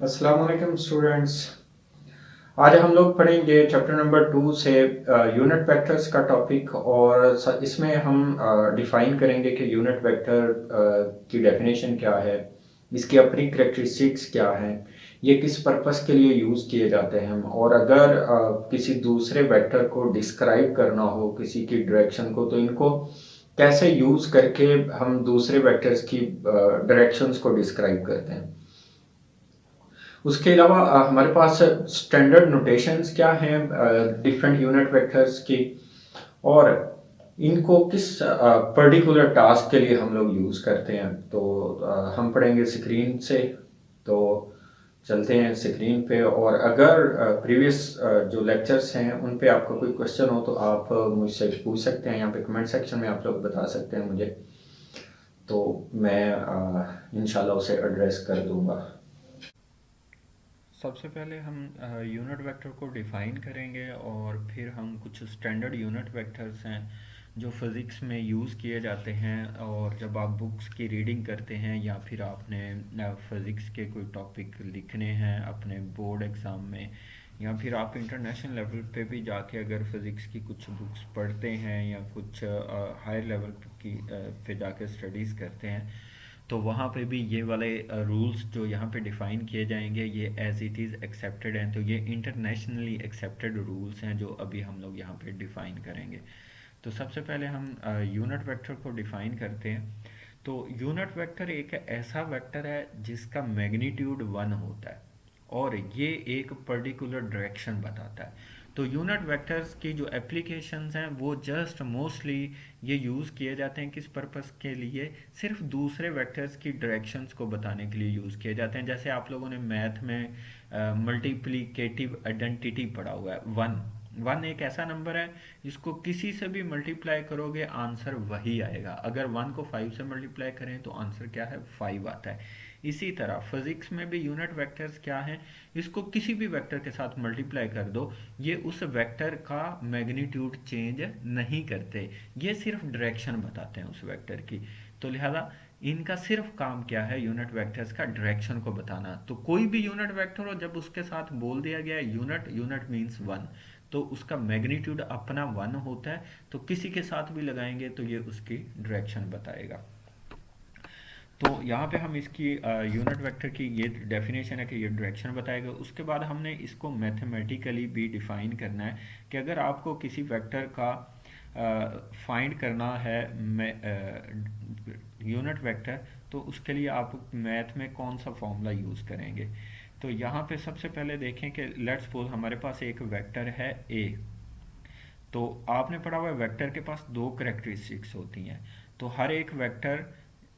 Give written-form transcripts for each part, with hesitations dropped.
अस्सलाम वालेकुम स्टूडेंट्स। आज हम लोग पढ़ेंगे चैप्टर नंबर 2 से यूनिट वेक्टर्स का टॉपिक और इसमें हम डिफाइन करेंगे कि यूनिट वेक्टर की डेफिनेशन क्या है, इसकी अपनी करेक्टरिस्टिक्स क्या हैं, ये किस पर्पस के लिए यूज़ किए जाते हैं, और अगर किसी दूसरे वेक्टर को डिस्क्राइब करना हो किसी की डायरेक्शन को, तो इनको कैसे यूज़ करके हम दूसरे वेक्टर्स की डायरेक्शंस को डिस्क्राइब करते हैं। उसके अलावा हमारे पास स्टैंडर्ड नोटेशंस क्या हैं डिफरेंट यूनिट वेक्टर्स की, और इनको किस पर्टिकुलर टास्क के लिए हम लोग यूज़ करते हैं। तो हम पढ़ेंगे स्क्रीन से। तो चलते हैं स्क्रीन पे, और अगर प्रीवियस जो लेक्चर्स हैं उन पे आपका कोई क्वेश्चन हो तो आप मुझसे पूछ सकते हैं। यहाँ पे कमेंट सेक्शन में आप लोग बता सकते हैं मुझे, तो मैं इंशाल्लाह उसे एड्रेस कर दूंगा। सबसे पहले हम यूनिट वेक्टर को डिफ़ाइन करेंगे और फिर हम कुछ स्टैंडर्ड यूनिट वेक्टर्स हैं जो फिज़िक्स में यूज़ किए जाते हैं, और जब आप बुक्स की रीडिंग करते हैं या फिर आपने फिज़िक्स के कोई टॉपिक लिखने हैं अपने बोर्ड एग्ज़ाम में, या फिर आप इंटरनेशनल लेवल पे भी जाके अगर फिज़िक्स की कुछ बुक्स पढ़ते हैं या कुछ हायर लेवल की पे जाके स्टडीज़ करते हैं, तो वहाँ पे भी ये वाले रूल्स जो यहाँ पे डिफ़ाइन किए जाएंगे ये एज इट इज़ एक्सेप्टेड हैं। तो ये इंटरनेशनली एक्सेप्टेड रूल्स हैं जो अभी हम लोग यहाँ पे डिफ़ाइन करेंगे। तो सबसे पहले हम यूनिट वेक्टर को डिफ़ाइन करते हैं। तो यूनिट वेक्टर एक ऐसा वेक्टर है जिसका मैग्नीट्यूड 1 होता है और ये एक पर्टिकुलर डायरेक्शन बताता है। तो यूनिट वेक्टर्स की जो एप्लीकेशंस हैं वो जस्ट मोस्टली ये यूज़ किए जाते हैं किस पर्पस के लिए, सिर्फ दूसरे वेक्टर्स की डायरेक्शंस को बताने के लिए यूज़ किए जाते हैं। जैसे आप लोगों ने मैथ में मल्टीप्लिकेटिव आइडेंटिटी पढ़ा हुआ है, वन। वन एक ऐसा नंबर है जिसको किसी से भी मल्टीप्लाई करोगे आंसर वही आएगा। अगर वन को फाइव से मल्टीप्लाई करें तो आंसर क्या है, फाइव आता है। इसी तरह फिजिक्स में भी यूनिट वेक्टर्स क्या हैं, इसको किसी भी वेक्टर के साथ मल्टीप्लाई कर दो, ये उस वेक्टर का मैग्नीट्यूड चेंज नहीं करते, ये सिर्फ डायरेक्शन बताते हैं उस वेक्टर की। तो लिहाजा इनका सिर्फ काम क्या है, यूनिट वेक्टर्स का डायरेक्शन को बताना। तो कोई भी यूनिट वेक्टर हो जब उसके साथ बोल दिया गया यूनिट, यूनिट मीन्स वन, तो उसका मैग्नीट्यूड अपना वन होता है। तो किसी के साथ भी लगाएंगे तो ये उसकी डायरेक्शन बताएगा। तो यहाँ पे हम इसकी यूनिट वेक्टर की ये डेफिनेशन है कि ये डायरेक्शन बताएगा। उसके बाद हमने इसको मैथमेटिकली भी डिफाइन करना है कि अगर आपको किसी वेक्टर का फाइंड करना है यूनिट वेक्टर, तो उसके लिए आप मैथ में कौन सा फॉर्मूला यूज़ करेंगे। तो यहाँ पे सबसे पहले देखें कि लेट्स सपोज हमारे पास एक वेक्टर है ए। तो आपने पढ़ा हुआ है वेक्टर के पास दो करेक्टरिस्टिक्स होती हैं। तो हर एक वेक्टर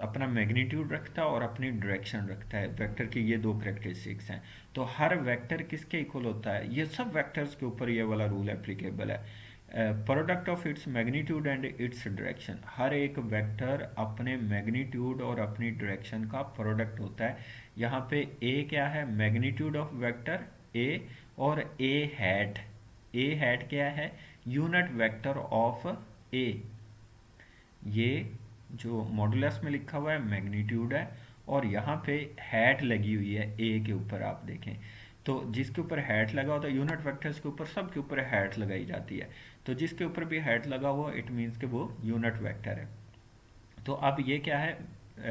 अपना मैग्नीट्यूड रखता है और अपनी डायरेक्शन रखता है। वेक्टर की ये दो करेक्टरिस्टिक्स हैं। तो हर वेक्टर किसके इक्वल होता है, ये सब वेक्टर्स के ऊपर ये वाला रूल एप्लीकेबल है। Product of its magnitude and its direction, हर एक वेक्टर अपने मैग्नीट्यूड और अपनी डायरेक्शन का प्रोडक्ट होता है। यहाँ पे ए क्या है, मैग्नीट्यूड ऑफ वेक्टर ए, और ए हैट, ए हैट क्या है, यूनिट वेक्टर ऑफ ए। ये जो मॉडुलस में लिखा हुआ है मैग्नीट्यूड है, और यहाँ पे हैट लगी हुई है ए के ऊपर, आप देखें। तो जिसके ऊपर हैट लगा होता है यूनिट वेक्टर्स के ऊपर, सब के ऊपर हैट लगाई जाती है। तो जिसके ऊपर भी हैट लगा हुआ इट मीन्स कि वो यूनिट वेक्टर है। तो अब ये क्या है,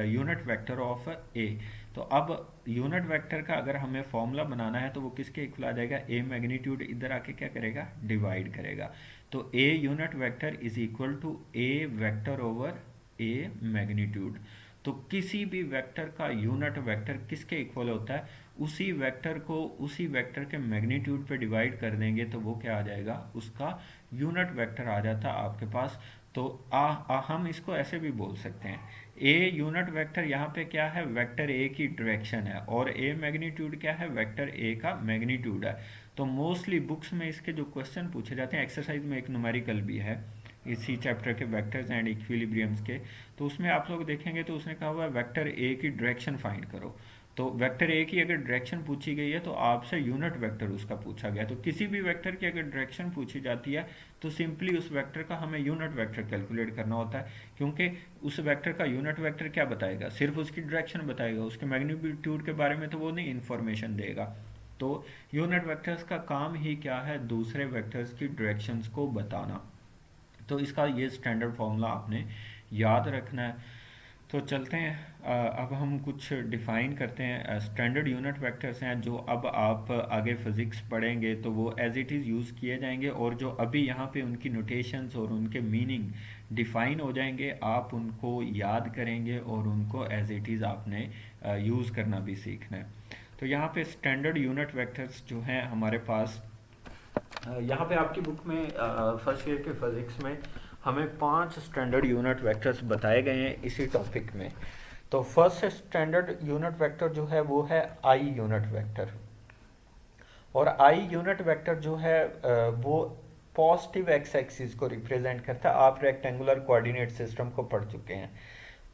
यूनिट वेक्टर ऑफ ए। तो अब यूनिट वेक्टर का अगर हमें फॉर्मूला बनाना है तो वो किसके इक्वल आ जाएगा, ए मैग्नीट्यूड इधर आके क्या करेगा, डिवाइड करेगा। तो a unit vector is equal to a vector over a magnitude. तो किसी भी वेक्टर का यूनिट वेक्टर किसके इक्वल होता है, उसी वेक्टर को उसी वेक्टर के मैग्नीट्यूड पे डिवाइड कर देंगे तो वो क्या आ जाएगा, उसका यूनिट वेक्टर आ जाता है आपके पास। तो हम इसको ऐसे भी बोल सकते हैं, ए यूनिट वेक्टर यहाँ पे क्या है, वेक्टर ए की डायरेक्शन है, और ए मैग्नीट्यूड क्या है, वेक्टर ए का मैग्नीट्यूड है। तो मोस्टली बुक्स में इसके जो क्वेश्चन पूछे जाते हैं, एक्सरसाइज में एक न्यूमेरिकल भी है इसी चैप्टर के वेक्टर्स एंड इक्विलिब्रियम्स के, तो उसमें आप लोग देखेंगे तो उसने कहा हुआ है वेक्टर ए की डायरेक्शन फाइंड करो। तो वेक्टर ए की अगर डायरेक्शन पूछी गई है तो आपसे यूनिट वेक्टर उसका पूछा गया, तो किसी भी वेक्टर की अगर डायरेक्शन पूछी जाती है तो सिंपली उस वेक्टर का हमें यूनिट वेक्टर कैलकुलेट करना होता है, क्योंकि उस वेक्टर का यूनिट वेक्टर क्या बताएगा, सिर्फ उसकी डायरेक्शन बताएगा, उसके मैग्नीट्यूड के बारे में तो वो नहीं इन्फॉर्मेशन देगा। तो यूनिट वेक्टर्स का काम ही क्या है, दूसरे वेक्टर्स की डायरेक्शंस को बताना। तो इसका ये स्टैंडर्ड फॉर्मूला आपने याद रखना है। तो चलते हैं, अब हम कुछ डिफाइन करते हैं। स्टैंडर्ड यूनिट वेक्टर्स हैं जो अब आप आगे फिजिक्स पढ़ेंगे तो वो एज इट इज़ यूज़ किए जाएंगे, और जो अभी यहाँ पे उनकी नोटेशंस और उनके मीनिंग डिफाइन हो जाएंगे आप उनको याद करेंगे और उनको एज इट इज़ आपने यूज़ करना भी सीखना है। तो यहाँ पे स्टैंडर्ड यूनिट वेक्टर्स जो हैं हमारे पास, यहाँ पे आपकी बुक में फर्स्ट ईयर के फिजिक्स में हमें 5 स्टैंडर्ड यूनिट वेक्टर्स बताए गए हैं इसी टॉपिक में। तो फर्स्ट स्टैंडर्ड यूनिट वेक्टर जो है वो है आई यूनिट वेक्टर, और आई यूनिट वेक्टर जो है वो पॉजिटिव एक्स एक्सिस को रिप्रेजेंट करता है। आप रेक्टेंगुलर कोऑर्डिनेट सिस्टम को पढ़ चुके हैं,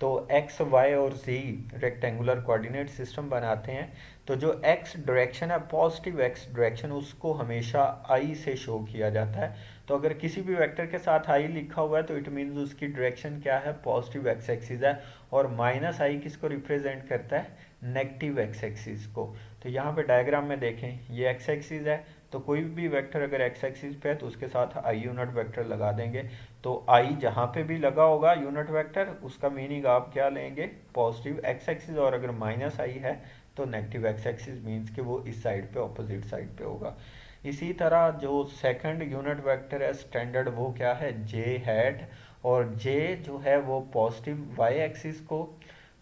तो एक्स वाई और जी रेक्टेंगुलर कोऑर्डिनेट सिस्टम बनाते हैं। तो जो एक्स डायरेक्शन है, पॉजिटिव एक्स डायरेक्शन, उसको हमेशा आई से शो किया जाता है। तो अगर किसी भी वेक्टर के साथ आई लिखा हुआ है तो इट मीन्स उसकी डायरेक्शन क्या है, पॉजिटिव एक्स एक्सिस है। और माइनस आई किसको रिप्रेजेंट करता है, नेगेटिव एक्स एक्सिस को। तो यहाँ पे डायग्राम में देखें, ये एक्स एक्सिस है, तो कोई भी वेक्टर अगर एक्स एक्सिस पे है तो उसके साथ आई यूनिट वेक्टर लगा देंगे। तो आई जहाँ पे भी लगा होगा यूनिट वेक्टर, उसका मीनिंग आप क्या लेंगे, पॉजिटिव एक्स एक्सिस, और अगर माइनस आई है तो नेगेटिव एक्स एक्सिस, मीन्स कि वो इस साइड पे, ऑपोजिट साइड पे होगा। इसी तरह जो सेकंड यूनिट वेक्टर है स्टैंडर्ड, वो क्या है, जे हैट, और जे जो है वो पॉजिटिव वाई एक्सिस को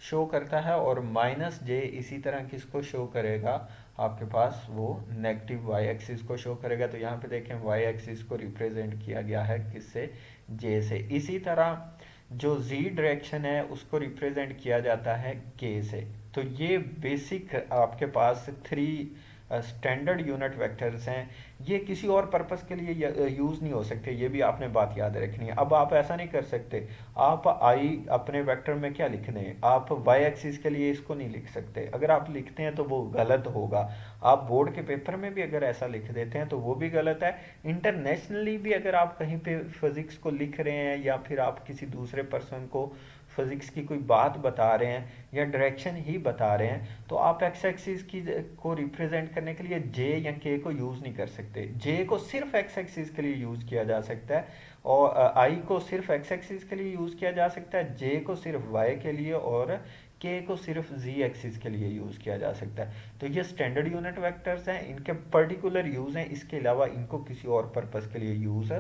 शो करता है, और माइनस जे इसी तरह किसको शो करेगा, आपके पास वो नेगेटिव वाई एक्सिस को शो करेगा। तो यहाँ पे देखें वाई एक्सिस को रिप्रेजेंट किया गया है किससे, जे से। इसी तरह जो z डायरेक्शन है उसको रिप्रेजेंट किया जाता है k से। तो ये बेसिक आपके पास 3 स्टैंडर्ड यूनिट वेक्टर्स हैं। ये किसी और पर्पस के लिए यूज़ नहीं हो सकते, ये भी आपने बात याद रखनी है। अब आप ऐसा नहीं कर सकते, आप आई अपने वेक्टर में क्या लिख दें, आप वाई एक्सिस के लिए इसको नहीं लिख सकते। अगर आप लिखते हैं तो वो गलत होगा। आप बोर्ड के पेपर में भी अगर ऐसा लिख देते हैं तो वो भी गलत है। इंटरनेशनली भी अगर आप कहीं पे फिजिक्स को लिख रहे हैं, या फिर आप किसी दूसरे पर्सन को फिजिक्स की कोई बात बता रहे हैं या डायरेक्शन ही बता रहे हैं, तो आप एक्स एक्सिस की को रिप्रेजेंट करने के लिए जे या के को यूज़ नहीं कर सकते। जे को सिर्फ एक्स एक्सिस के लिए यूज़ किया जा सकता है, और आई को सिर्फ एक्स एक्सिस के लिए यूज़ किया जा सकता है, जे को सिर्फ वाई के लिए, और के को सिर्फ जी एक्सिस के लिए यूज़ किया जा सकता है। तो ये स्टैंडर्ड यूनिट वेक्टर्स हैं, इनके पर्टिकुलर यूज़ हैं, इसके अलावा इनको किसी और पर्पस के लिए यूज़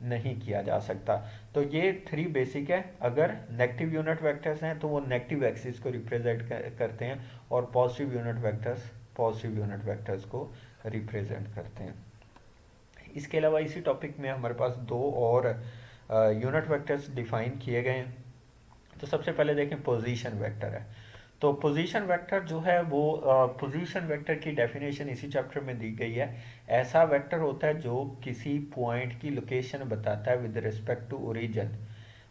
नहीं किया जा सकता। तो ये 3 बेसिक है। अगर नेगेटिव यूनिट वेक्टर्स हैं तो वो नेगेटिव एक्सिस को रिप्रेजेंट करते हैं, और positive unit vectors positive unit vectors को रिप्रेजेंट करते हैं। इसके अलावा इसी टॉपिक में हमारे पास 2 और यूनिट वेक्टर्स डिफाइन किए गए हैं। तो सबसे पहले देखें, पोजीशन वेक्टर है। तो पोजीशन वेक्टर जो है वो, पोजीशन वेक्टर की डेफिनेशन इसी चैप्टर में दी गई है। ऐसा वेक्टर होता है जो किसी पॉइंट की लोकेशन बताता है with respect to origin.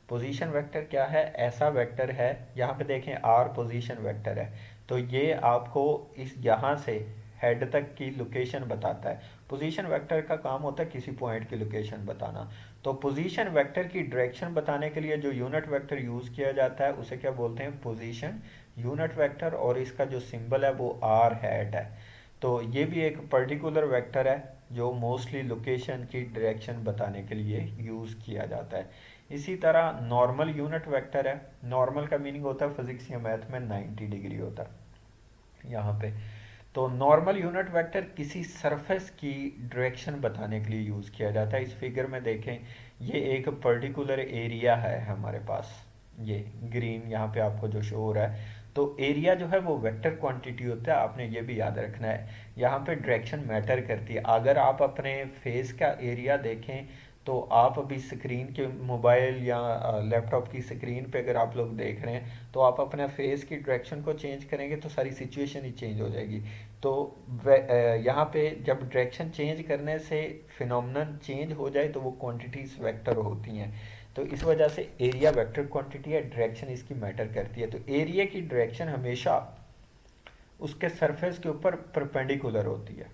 Position vector क्या है, ऐसा वेक्टर है, यहाँ पे देखें आर पोजीशन वेक्टर है, तो ये आपको इस यहाँ से हेड तक की लोकेशन बताता है। पोजीशन वेक्टर का काम होता है किसी पॉइंट की लोकेशन बताना। तो पोजीशन वेक्टर की डायरेक्शन बताने के लिए जो यूनिट वेक्टर यूज़ किया जाता है उसे क्या बोलते हैं, पोजीशन यूनिट वेक्टर, और इसका जो सिंबल है वो आर हैट है। तो ये भी एक पर्टिकुलर वेक्टर है जो मोस्टली लोकेशन की डायरेक्शन बताने के लिए यूज़ किया जाता है। इसी तरह नॉर्मल यूनिट वेक्टर है। नॉर्मल का मीनिंग होता है फिजिक्स या मैथ में 90 डिग्री होता है यहाँ पे। तो नॉर्मल यूनिट वेक्टर किसी सरफेस की डायरेक्शन बताने के लिए यूज़ किया जाता है। इस फिगर में देखें, ये एक पर्टिकुलर एरिया है हमारे पास, ये ग्रीन यहाँ पे आपको जो शो हो रहा है। तो एरिया जो है वो वेक्टर क्वांटिटी होता है, आपने ये भी याद रखना है। यहाँ पे डायरेक्शन मैटर करती है। अगर आप अपने फेस का एरिया देखें तो आप अभी स्क्रीन के मोबाइल या लैपटॉप की स्क्रीन पे अगर आप लोग देख रहे हैं तो आप अपने फेस की डायरेक्शन को चेंज करेंगे तो सारी सिचुएशन ही चेंज हो जाएगी। तो यहाँ पे जब डायरेक्शन चेंज करने से फिनोमिनन चेंज हो जाए तो वो क्वांटिटीज वेक्टर होती हैं। तो इस वजह से एरिया वेक्टर क्वांटिटी है, डायरेक्शन इसकी मैटर करती है। तो एरिया की डायरेक्शन हमेशा उसके सरफेस के ऊपर परपेंडिकुलर होती है।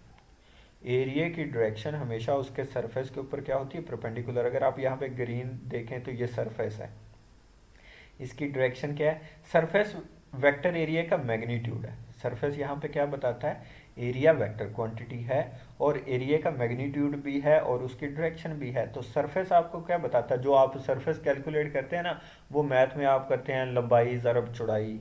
एरिया की डायरेक्शन हमेशा उसके सरफेस के ऊपर क्या होती है, परपेंडिकुलर। अगर आप यहाँ पे ग्रीन देखें तो ये सरफेस है, इसकी डायरेक्शन क्या है, सरफेस वेक्टर एरिया का मैग्नीट्यूड है। सरफेस यहाँ पे क्या बताता है, एरिया वेक्टर क्वांटिटी है और एरिया का मैग्नीट्यूड भी है और उसकी डायरेक्शन भी है। तो सरफेस आपको क्या बताता है, जो आप सरफेस कैलकुलेट करते हैं ना, वो मैथ में आप करते हैं लंबाई ज़रब चौड़ाई,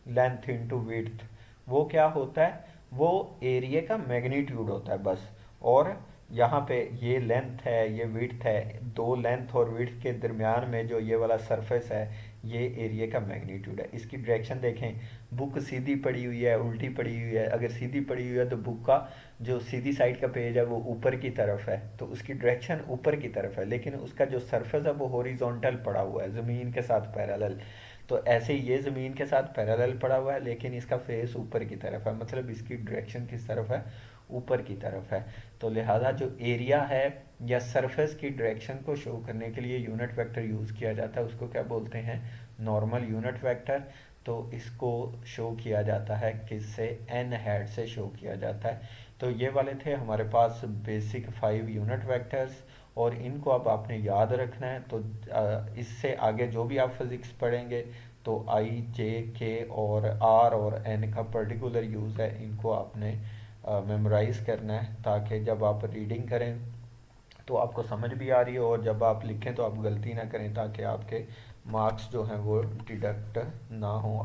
लेंथ इंटू विड्थ। वो क्या होता है, वो एरिया का मैग्नीट्यूड होता है बस। और यहाँ पे ये लेंथ है, ये विड्थ है, दो लेंथ और विड्थ के दरमियान में जो ये वाला सरफेस है, ये एरिया का मैग्नीट्यूड है। इसकी डायरेक्शन देखें, बुक सीधी पड़ी हुई है, उल्टी पड़ी हुई है। अगर सीधी पड़ी हुई है तो बुक का जो सीधी साइड का पेज है वो ऊपर की तरफ है, तो उसकी डायरेक्शन ऊपर की तरफ है। लेकिन उसका जो सरफेस है वो हॉरिजॉन्टल पड़ा हुआ है, ज़मीन के साथ पैरेलल। तो ऐसे ये ज़मीन के साथ पैरेलल पड़ा हुआ है, लेकिन इसका फेस ऊपर की तरफ है, मतलब इसकी डायरेक्शन किस तरफ है, ऊपर की तरफ है। तो लिहाजा जो एरिया है या सरफेस की डायरेक्शन को शो करने के लिए यूनिट वेक्टर यूज़ किया जाता है, उसको क्या बोलते हैं, नॉर्मल यूनिट वेक्टर। तो इसको शो किया जाता है किससे, एन हेड से शो किया जाता है। तो ये वाले थे हमारे पास बेसिक 5 यूनिट वेक्टर्स, और इनको अब आपने याद रखना है। तो इससे आगे जो भी आप फिज़िक्स पढ़ेंगे तो आई, जे, के और आर और एन का पर्टिकुलर यूज़ है, इनको आपने मेमोराइज़ करना है, ताकि जब आप रीडिंग करें तो आपको समझ भी आ रही हो, और जब आप लिखें तो आप गलती ना करें, ताकि आपके मार्क्स जो हैं वो डिडक्ट ना हो।